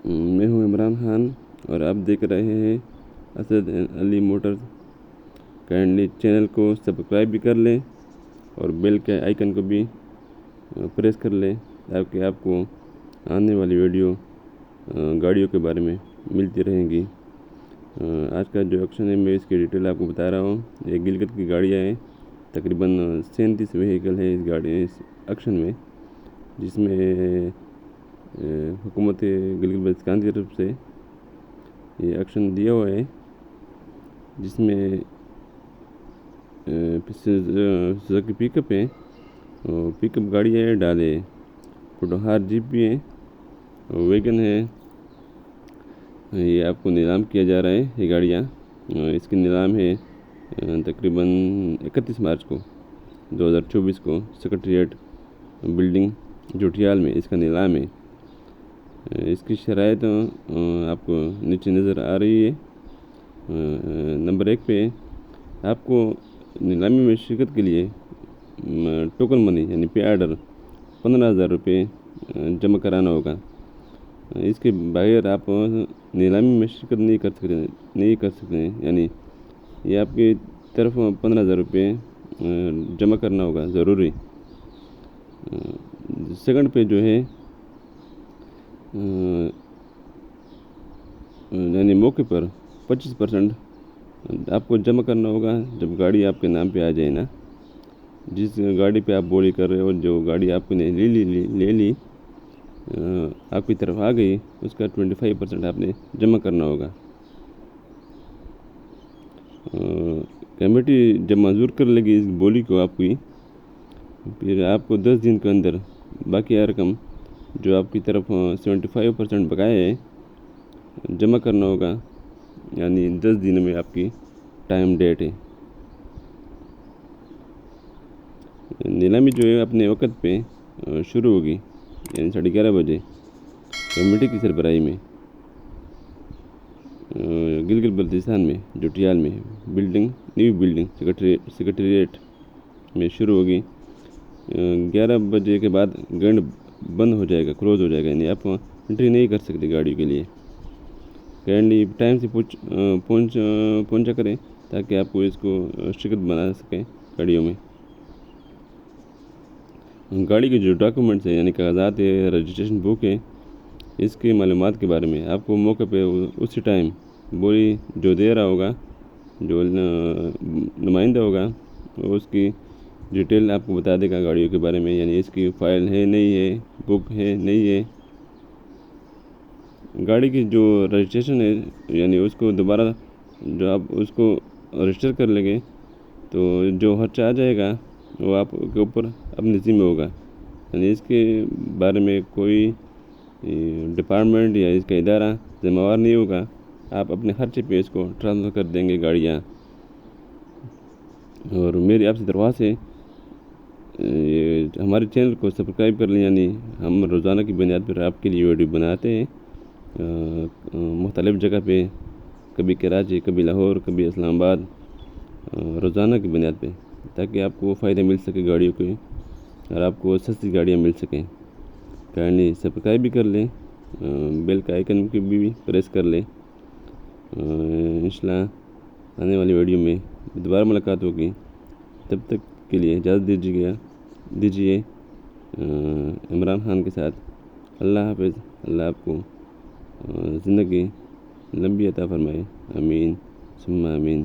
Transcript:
میں ہوں عمران خان اور آپ دیکھ رہے ہیں اسد علی موٹرز۔ کائنڈلی چینل کو سبسکرائب بھی کر لیں اور بیل کے آئیکن کو بھی پریس کر لیں تاکہ آپ کو آنے والی ویڈیو گاڑیوں کے بارے میں ملتی رہیں گی۔ آج کا جو ایکشن ہے میں اس کی ڈیٹیل آپ کو بتا رہا ہوں۔ یہ گلگت کی گاڑیاں ہیں، تقریباً 37 وہیکل ہیں اس ایکشن میں، جس میں حکومت گلگت بلتستان کی طرف سے یہ ایکشن دیا ہوا ہے، جس میں سوزوکی پک اپ ہے، پک اپ گاڑیاں ہیں، ڈالے پٹوہار جیپ بھی ہیں، ویگن ہے۔ یہ آپ کو نیلام کیا جا رہا ہے یہ گاڑیاں۔ اس کی نیلام ہے تقریباً 31 مارچ کو 2024 کو سیکریٹریٹ بلڈنگ جوٹیال میں اس کا نیلام ہے۔ اس کی شرائط آپ کو نیچے نظر آ رہی ہے۔ نمبر 1 پہ آپ کو نیلامی میں شرکت کے لیے ٹوکن منی یعنی پے آرڈر 15,000 روپے جمع کرانا ہوگا۔ اس کے بغیر آپ نیلامی میں شرکت نہیں کر سکتے، یعنی یہ آپ کی طرف 15,000 روپے جمع کرنا ہوگا ضروری۔ سیکنڈ پہ جو ہے یعنی موقع پر 25% آپ کو جمع کرنا ہوگا جب گاڑی آپ کے نام پہ آ جائے نا۔ جس گاڑی پہ آپ بولی کر رہے ہو، جو گاڑی آپ نے لے لی آپ کی طرف آ گئی، اس کا 25% آپ نے جمع کرنا ہوگا۔ کمیٹی جب منظور کر لے گی اس بولی کو آپ کی، پھر آپ کو 10 دن کے اندر باقی رقم جو آپ کی طرف 75% بقایا ہے جمع کرنا ہوگا، یعنی 10 دن میں آپ کی ٹائم ڈیٹ ہے۔ نیلامی جو ہے اپنے وقت پہ شروع ہوگی، یعنی 11:30 بجے کمیٹی کی سربراہی میں گلگت بلتستان میں جوٹیال میں نیو بلڈنگ سیکریٹریٹ میں شروع ہوگی۔ 11 بجے کے بعد گیٹ بند ہو جائے گا، کلوز ہو جائے گا، یعنی آپ انٹری نہیں کر سکتے گاڑیوں کے لیے۔ کائنڈلی ٹائم سے پہنچا کریں تاکہ آپ کو اس کو شرکت بنا سکیں گاڑیوں میں۔ گاڑی کے جو ڈاکومنٹس ہیں یعنی کاغذات ہے، رجسٹریشن بک ہے، اس کی معلومات کے بارے میں آپ کو موقع پہ اسی ٹائم بولی جو دے رہا ہوگا، جو نمائندہ ہوگا، اس کی ڈیٹیل آپ کو بتا دے گا گاڑیوں کے بارے میں، یعنی اس کی فائل ہے نہیں ہے، بک ہے نہیں ہے۔ گاڑی کی جو رجسٹریشن ہے، یعنی اس کو دوبارہ جو آپ اس کو رجسٹر کر لیں گے تو جو خرچہ آ جائے گا وہ آپ کے اوپر اپنے ذمہ ہوگا، یعنی اس کے بارے میں کوئی ڈپارٹمنٹ یا اس کا ادارہ ذمہ وار نہیں ہوگا۔ آپ اپنے خرچے پہ اس کو ٹرانسفر کر دیں گے گاڑیاں۔ اور میری آپ سے درخواست ہے ہمارے چینل کو سبسکرائب کر لیں، یعنی ہم روزانہ کی بنیاد پر آپ کے لیے ویڈیو بناتے ہیں مختلف جگہ پہ، کبھی کراچی، کبھی لاہور، کبھی اسلام آباد، روزانہ کی بنیاد پہ، تاکہ آپ کو فائدہ مل سکے گاڑیوں کے اور آپ کو سستی گاڑیاں مل سکیں۔ کائنڈلی سبسکرائب بھی کر لیں، بیل کا آئیکن کی بھی پریس کر لیں۔ انشاءاللہ آنے والی ویڈیو میں دوبارہ ملاقات ہوگی، تب تک کے لیے اجازت دیجیے عمران خان کے ساتھ۔ اللہ حافظ۔ اللہ آپ کو زندگی لمبی عطا فرمائے، آمین ثم آمین۔